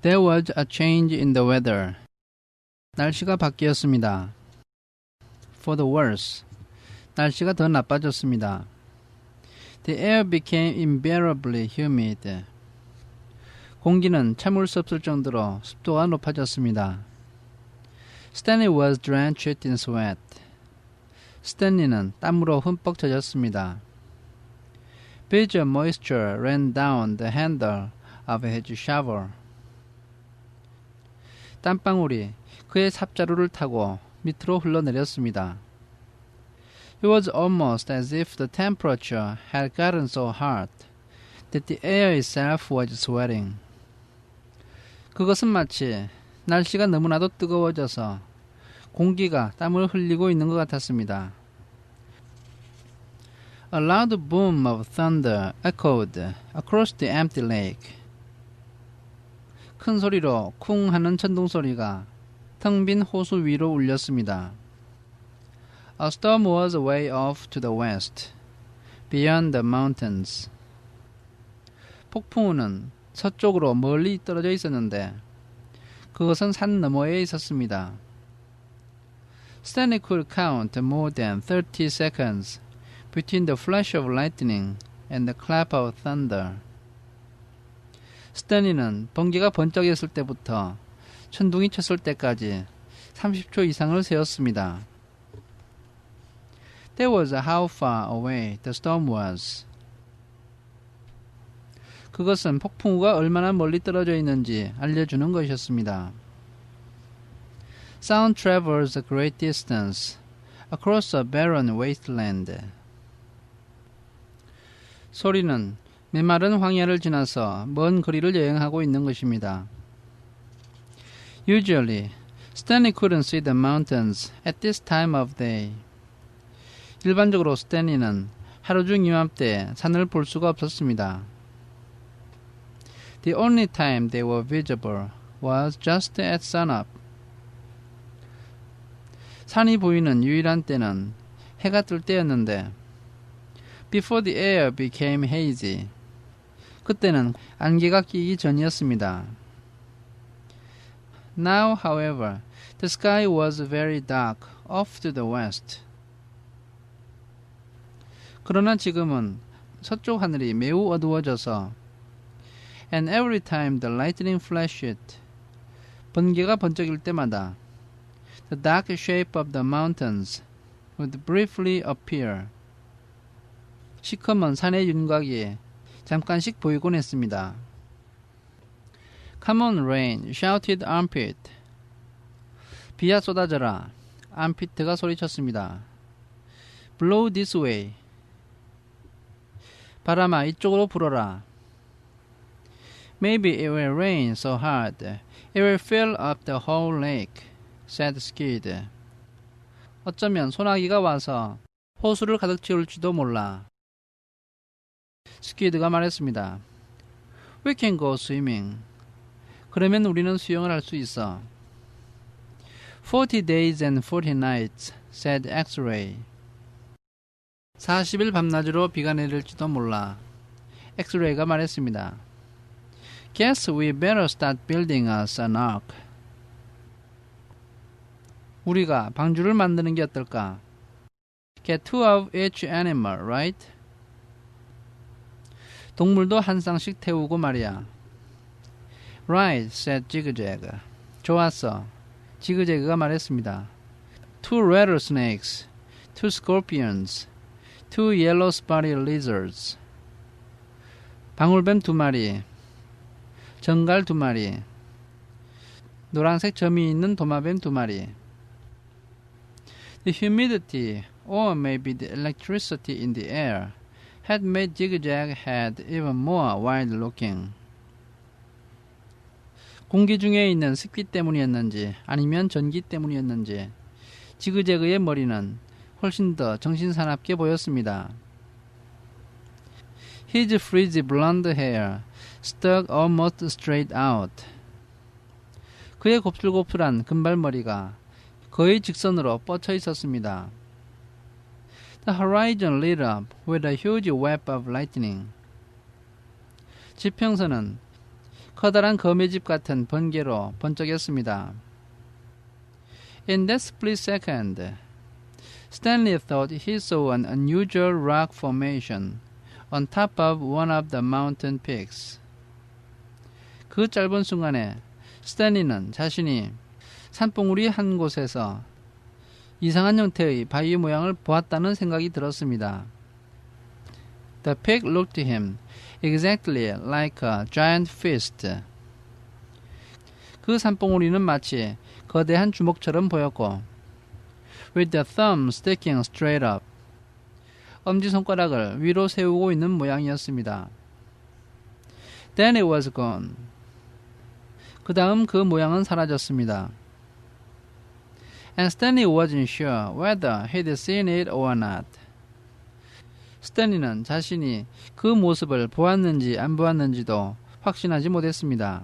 There was a change in the weather. 날씨가 바뀌었습니다. For the worse. 날씨가 더 나빠졌습니다. The air became unbearably humid. 공기는 참을 수 없을 정도로 습도가 높아졌습니다. Stanley was drenched in sweat. 스탠리는 땀으로 흠뻑 젖었습니다. Beads of moisture ran down the handle of his shower. 땀방울이 그의 삽자루를 타고 밑으로 흘러내렸습니다. It was almost as if the temperature had gotten so hot that the air itself was sweating. 그것은 마치 날씨가 너무나도 뜨거워져서 공기가 땀을 흘리고 있는 것 같았습니다. A loud boom of thunder echoed across the empty lake. 큰 소리로 쿵 하는 천둥 소리가 텅 빈 호수 위로 울렸습니다. A storm was way off to the west, beyond the mountains. 폭풍우는 서쪽으로 멀리 떨어져 있었는데 그것은 산 너머에 있었습니다. Stanley could count more than 30 seconds between the flash of lightning and the clap of thunder. 스탠리는 번개가 번쩍였을 때부터 천둥이 쳤을 때까지 30초 이상을 세었습니다. That was how far away the storm was. 그것은 폭풍우가 얼마나 멀리 떨어져 있는지 알려주는 것이었습니다. Sound travels a great distance across a barren wasteland. 소리는 메마른 황야를 지나서 먼 거리를 여행하고 있는 것입니다. Usually, Stanley couldn't see the mountains at this time of day. 일반적으로 스탠리는 하루 중 이맘때 산을 볼 수가 없었습니다. The only time they were visible was just at sunup. 산이 보이는 유일한 때는 해가 뜰 때였는데 Before the air became hazy. 그때는 안개가 끼기 전이었습니다. Now, however, the sky was very dark off to the west. 그러나 지금은 서쪽 하늘이 매우 어두워져서 And every time the lightning flashed, 번개가 번쩍일 때마다 the dark shape of the mountains would briefly appear. 시커먼 산의 윤곽이 잠깐씩 보이곤 했습니다. Come on, rain, shouted Armpit. 비야 쏟아져라. 암피트가 소리쳤습니다. Blow this way. 바람아, 이쪽으로 불어라. Maybe it will rain so hard it will fill up the whole lake, said Skid. 어쩌면 소나기가 와서 호수를 가득 채울지도 몰라. 스퀴드가 말했습니다. We can go swimming. 그러면 우리는 수영을 할 수 있어. 40 days and 40 nights, said X-ray. 40일 밤낮으로 비가 내릴지도 몰라. 엑스레이가 말했습니다. Guess we better start building us an ark. 우리가 방주를 만드는 게 어떨까? Get 2 of each animal, right? 동물도 한 쌍씩 태우고 말이야. Right, said Jig-a-jag. 좋았어. 지그재그가 말했습니다. 2 rattlesnakes, 2 scorpions, 2 yellow-spotted lizards. 방울뱀 2마리, 정갈 2마리, 노란색 점이 있는 도마뱀 2마리. The humidity, or maybe the electricity in the air, had made Jig-a-jag head even more wild-looking. 공기 중에 있는 습기 때문이었는지 아니면 전기 때문이었는지 지그재그의 머리는 훨씬 더 정신사납게 보였습니다. His frizzy blonde hair stuck almost straight out. 그의 곱슬곱슬한 금발머리가 거의 직선으로 뻗쳐 있었습니다. The horizon lit up with a huge web of lightning. 지평선은 커다란 거미집 같은 번개로 번쩍였습니다. In that split second, Stanley thought he saw an unusual rock formation on top of one of the mountain peaks. 그 짧은 순간에 스탠리는 자신이 산봉우리 한 곳에서 이상한 형태의 바위 모양을 보았다는 생각이 들었습니다. The pig looked to him exactly like a giant fist. 그 산봉우리는 마치 거대한 주먹처럼 보였고, with the thumb sticking straight up. 엄지손가락을 위로 세우고 있는 모양이었습니다. Then it was gone. 그 다음 그 모양은 사라졌습니다. And Stanley wasn't sure whether he'd seen it or not. 스탠리는 자신이 그 모습을 보았는지 안 보았는지도 확신하지 못했습니다.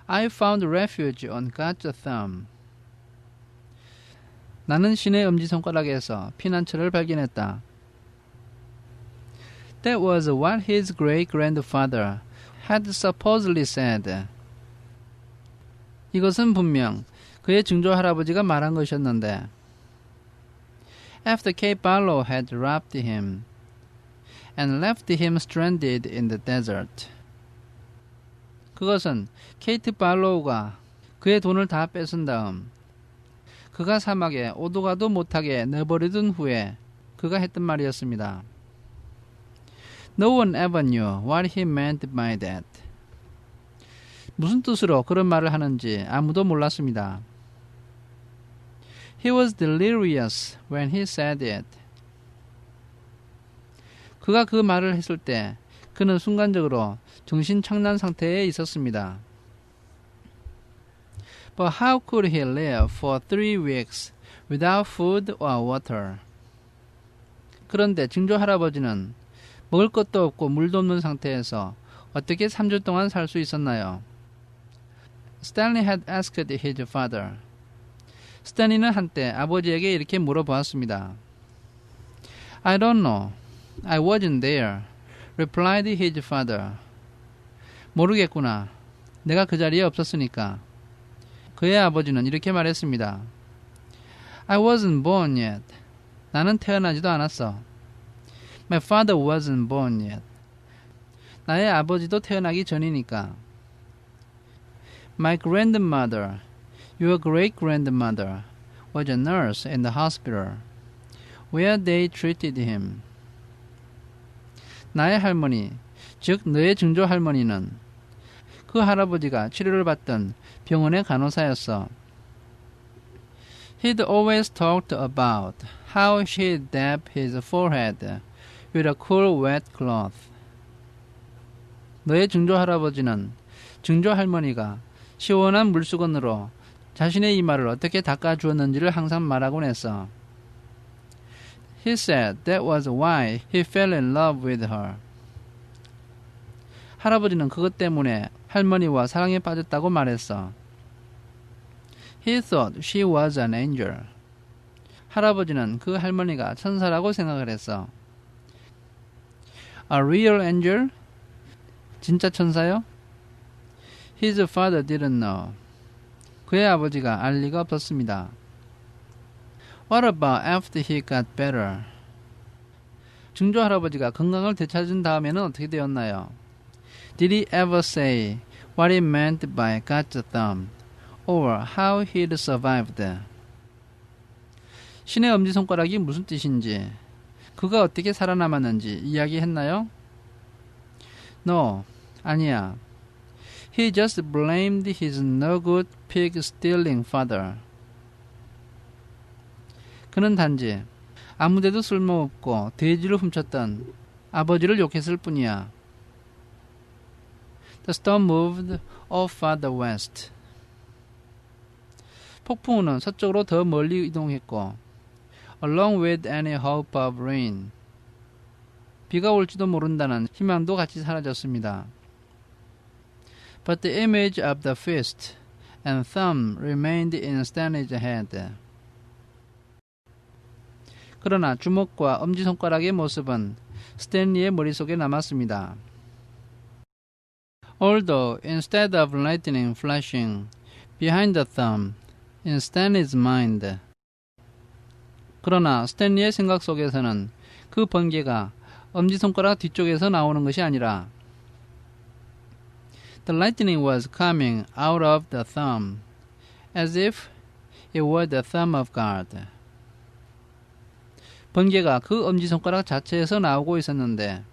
I found refuge on God's thumb. 나는 신의 엄지손가락에서 피난처를 발견했다. That was what his great-grandfather had supposedly said. 이것은 분명 그의 증조 할아버지가 말한 것이었는데, After Cape Barlow had robbed him and left him stranded in the desert. 그것은 케이트 발로우가 그의 돈을 다 뺏은 다음 그가 사막에 오도 가도 못하게 내버려둔 후에 그가 했던 말이었습니다. No one ever knew what he meant by that. 무슨 뜻으로 그런 말을 하는지 아무도 몰랐습니다. He was delirious when he said it. 그가 그 말을 했을 때 그는 순간적으로 정신착란 상태에 있었습니다. But how could he live for 3 weeks without food or water? 그런데 증조 할아버지는 먹을 것도 없고 물도 없는 상태에서 어떻게 3주 동안 살 수 있었나요? Stanley had asked his father. 스탠리는 한때 아버지에게 이렇게 물어보았습니다. I don't know. I wasn't there. replied his father. 모르겠구나. 내가 그 자리에 없었으니까. 그의 아버지는 이렇게 말했습니다. I wasn't born yet. 나는 태어나지도 않았어. My father wasn't born yet. 나의 아버지도 태어나기 전이니까. My grandmother, your great-grandmother, was a nurse in the hospital, where they treated him. 나의 할머니, 즉 너의 증조 할머니는 그 할아버지가 치료를 받던 병원의 간호사였어. He'd always talked about how she'd dab his forehead with a cool wet cloth. 너의 증조 할아버지는 증조 할머니가 시원한 물수건으로 자신의 이마를 어떻게 닦아주었는지를 항상 말하곤 했어. He said that was why he fell in love with her. 할아버지는 그것 때문에 할머니와 사랑에 빠졌다고 말했어. He thought she was an angel. 할아버지는 그 할머니가 천사라고 생각을 했어. A real angel? 진짜 천사요? His father didn't know. 그의 아버지가 알 리가 없었습니다. What about after he got better? 증조 할아버지가 건강을 되찾은 다음에는 어떻게 되었나요? Did he ever say what he meant by God's thumb, or how he'd survived? 신의 엄지손가락이 무슨 뜻인지, 그가 어떻게 살아남았는지 이야기했나요? No, 아니야. He just blamed his no-good pig-stealing father. 그는 단지 아무데도 쓸모없고 돼지를 훔쳤던 아버지를 욕했을 뿐이야. The storm moved off farther west. 폭풍우는 서쪽으로 더 멀리 이동했고, along with any hope of rain. 비가 올지도 모른다는 희망도 같이 사라졌습니다. But the image of the fist and thumb remained in Stanley's head. 그러나 주먹과 엄지손가락의 모습은 스탠리의 머릿속에 남았습니다. Although instead of lightning flashing behind the thumb, in Stanley's mind. 그러나 스탠리의 생각 속에서는 그 번개가 엄지손가락 뒤쪽에서 나오는 것이 아니라 The lightning was coming out of the thumb, as if it were the thumb of God. 번개가 그 엄지손가락 자체에서 나오고 있었는데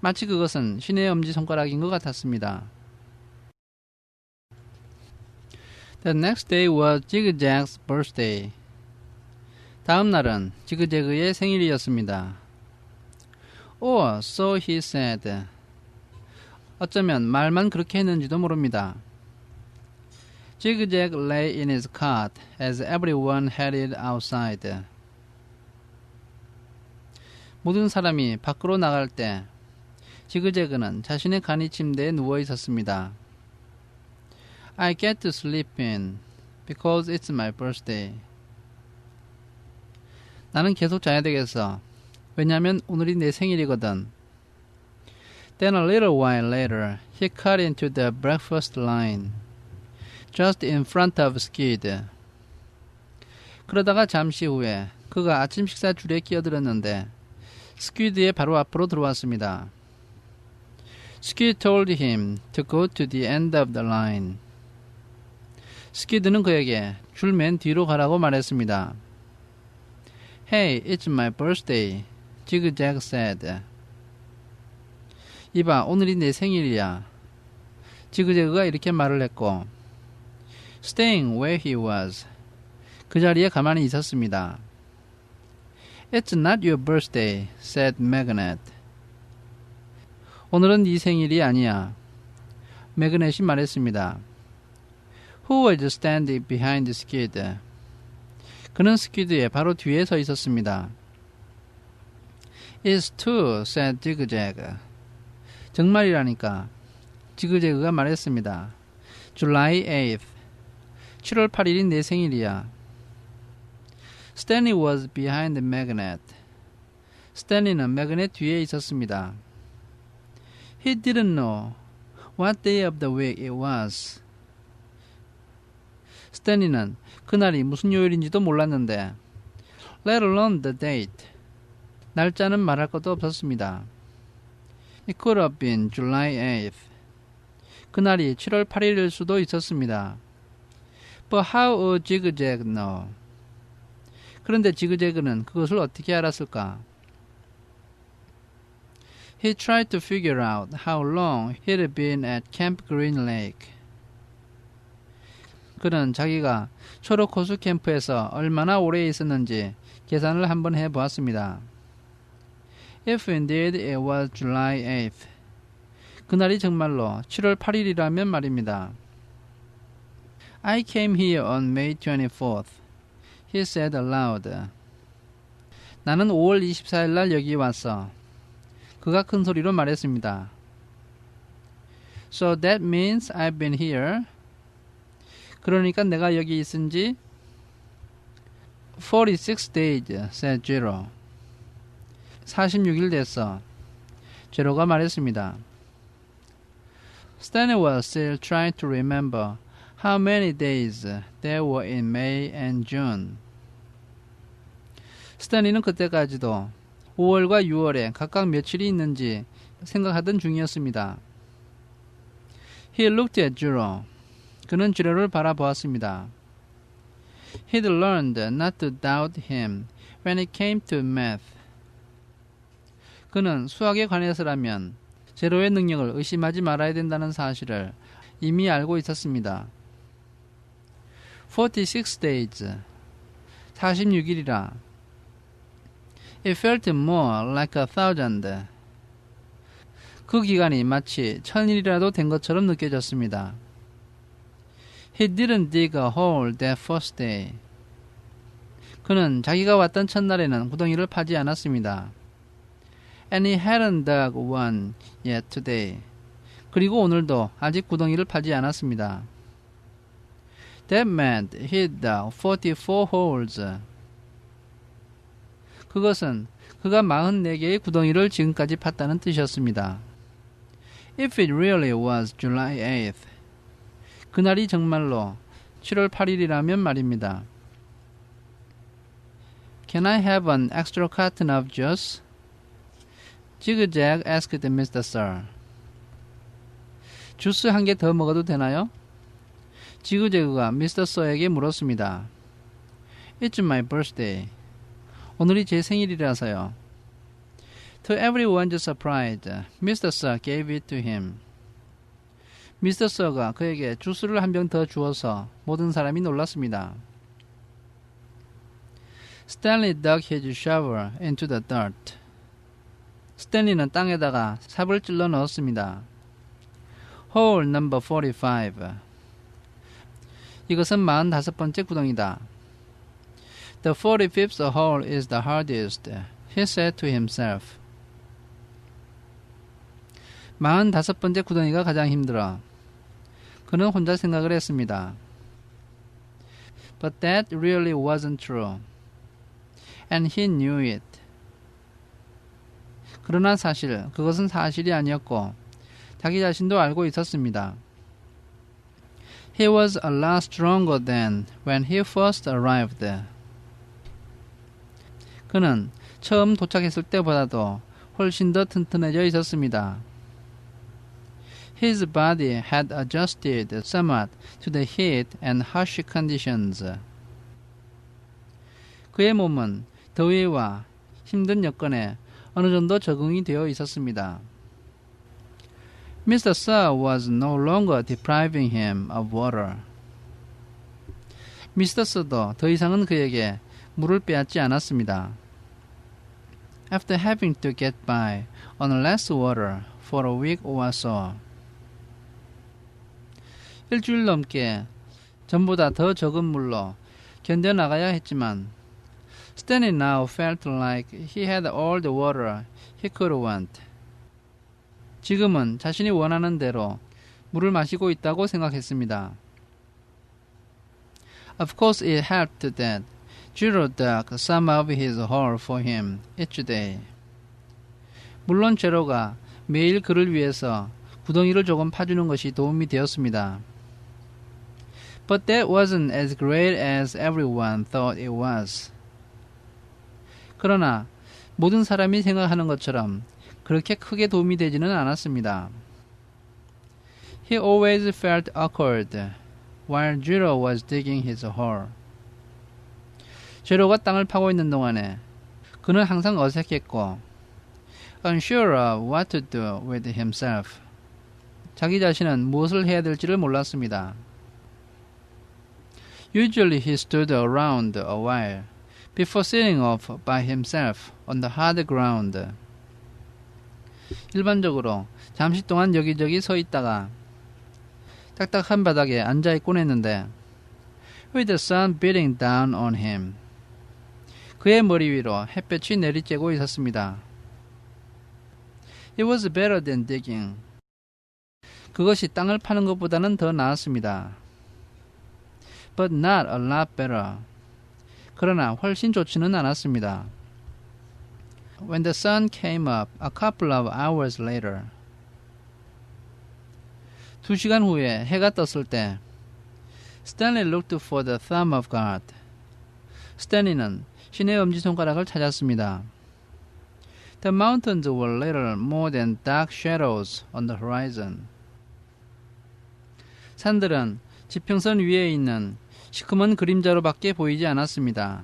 마치 그것은 신의 엄지손가락인 것 같았습니다. The next day was Jig-Jag's birthday. 다음 날은 지그재그의 생일이었습니다. Or so he said. 어쩌면 말만 그렇게 했는지도 모릅니다. Jig-Jag lay in his cot as everyone headed outside. 모든 사람이 밖으로 나갈 때 지그재그는 자신의 간이 침대에 누워 있었습니다. I get to sleep in because it's my birthday. 나는 계속 자야 되겠어. 왜냐면 오늘이 내 생일이거든. Then a little while later, he cut into the breakfast line, just in front of Skid. 그러다가 잠시 후에 그가 아침 식사 줄에 끼어들었는데 스퀴드의 바로 앞으로 들어왔습니다. Skid told him to go to the end of the line. 스퀴드는 그에게 줄 맨 뒤로 가라고 말했습니다. Hey, it's my birthday, Jig-Jag said. 이봐, 오늘이 내 생일이야. 지그재그가 이렇게 말을 했고 Staying where he was. 그 자리에 가만히 있었습니다. It's not your birthday, said Magnet. 오늘은 네 생일이 아니야. 매그넷이 말했습니다. Who was standing behind Skid? 그는 스퀴드의 바로 뒤에 서 있었습니다. It's true, said Jig-Jag. 정말이라니까. 지그재그가 말했습니다. July 8th. 7월 8일이 내 생일이야. Stanley was behind the magnet. 스탠리는 매그넷 뒤에 있었습니다. He didn't know what day of the week it was. 스탠리는 그날이 무슨 요일인지도 몰랐는데 let alone the date. 날짜는 말할 것도 없었습니다. It could have been July 8th. 그날이 7월 8일일 수도 있었습니다. But how would Jig-Jag know? 그런데 지그재그는 그것을 어떻게 알았을까? He tried to figure out how long he'd been at Camp Green Lake. 그는 자기가 초록 호수 캠프에서 얼마나 오래 있었는지 계산을 한번 해보았습니다. If indeed it was July 8th. 그날이 정말로 7월 8일이라면 말입니다. I came here on May 24th. He said aloud. 나는 5월 24일 날 여기 왔어. 그가 큰 소리로 말했습니다. So that means I've been here. 그러니까 내가 여기 있은 지 46 days, said Jiro. 46일 됐어. 제로가 말했습니다. Stanley was still trying to remember how many days there were in May and June. 스탠리는 그때까지도 5월과 6월에 각각 며칠이 있는지 생각하던 중이었습니다. He looked at Jiro. 그는 지로를 바라보았습니다. He'd learned not to doubt him when it came to math. 그는 수학에 관해서라면 제로의 능력을 의심하지 말아야 된다는 사실을 이미 알고 있었습니다. 46 days, 46일이라. It felt more like 1,000. 그 기간이 마치 1000일이라도 된 것처럼 느껴졌습니다. He didn't dig a hole that first day. 그는 자기가 왔던 첫날에는 구덩이를 파지 않았습니다. And he hadn't dug one yet today. 그리고 오늘도 아직 구덩이를 파지 않았습니다. That meant he'd dug 44 holes. 그것은 그가 44개의 구덩이를 지금까지 팠다는 뜻이었습니다. If it really was July 8th, 그날이 정말로 7월 8일이라면 말입니다. Can I have an extra carton of juice? Zigzag asked Mr. Sir. 주스 한 개 더 먹어도 되나요? 지그재그가 미스터 서에게 물었습니다. It's my birthday. 오늘이 제 생일이라서요. To everyone's surprise, Mr. Sir gave it to him. 미스터 서가 그에게 주스를 한 병 더 주어서 모든 사람이 놀랐습니다. Stanley dug his shovel into the dirt. 스탠리는 땅에다가 삽을 찔러 넣었습니다. Hole number 45. 이것은 45번째 구덩이다. The 45th hole is the hardest, he said to himself. 45번째 구덩이가 가장 힘들어. 그는 혼자 생각을 했습니다. But that really wasn't true. And he knew it. 그러나 사실, 그것은 사실이 아니었고 자기 자신도 알고 있었습니다. He was a lot stronger than when he first arrived. 그는 처음 도착했을 때보다도 훨씬 더 튼튼해져 있었습니다. His body had adjusted somewhat to the heat and harsh conditions. 그의 몸은 더위와 힘든 여건에 어느 정도 적응이 되어 있었습니다. Mr. Sir was no longer depriving him of water. 미스터 서도 더 이상은 그에게 물을 빼앗지 않았습니다. After having to get by on less water for a week or so. 일주일 넘게 전보다 더 적은 물로 견뎌나가야 했지만 Stanley now felt like he had all the water he could want. 지금은 자신이 원하는 대로 물을 마시고 있다고 생각했습니다. Of course it helped that Giro dug some of his hole for him each day. 물론 제로가 매일 그를 위해서 구덩이를 조금 파주는 것이 도움이 되었습니다. But that wasn't as great as everyone thought it was. 그러나 모든 사람이 생각하는 것처럼 그렇게 크게 도움이 되지는 않았습니다. He always felt awkward while Giro was digging his hole. 제로가 땅을 파고 있는 동안에 그는 항상 어색했고 unsure of what to do with himself. 자기 자신은 무엇을 해야 될지를 몰랐습니다. Usually he stood around a while before setting off by himself on the hard ground. 일반적으로 잠시 동안 여기저기 서 있다가 딱딱한 바닥에 앉아 있곤 했는데 with the sun beating down on him. 그의 머리 위로 햇볕이 내리쬐고 있었습니다. It was better than digging. 그것이 땅을 파는 것보다는 더 나았습니다. But not a lot better. 그러나 훨씬 좋지는 않았습니다. When the sun came up a couple of hours later. 2시간 후에 해가 떴을 때 Stanley looked for the thumb of God. 스탠리는 신의 엄지손가락을 찾았습니다. The mountains were little more than dark shadows on the horizon. 산들은 지평선 위에 있는 시커먼 그림자로밖에 보이지 않았습니다.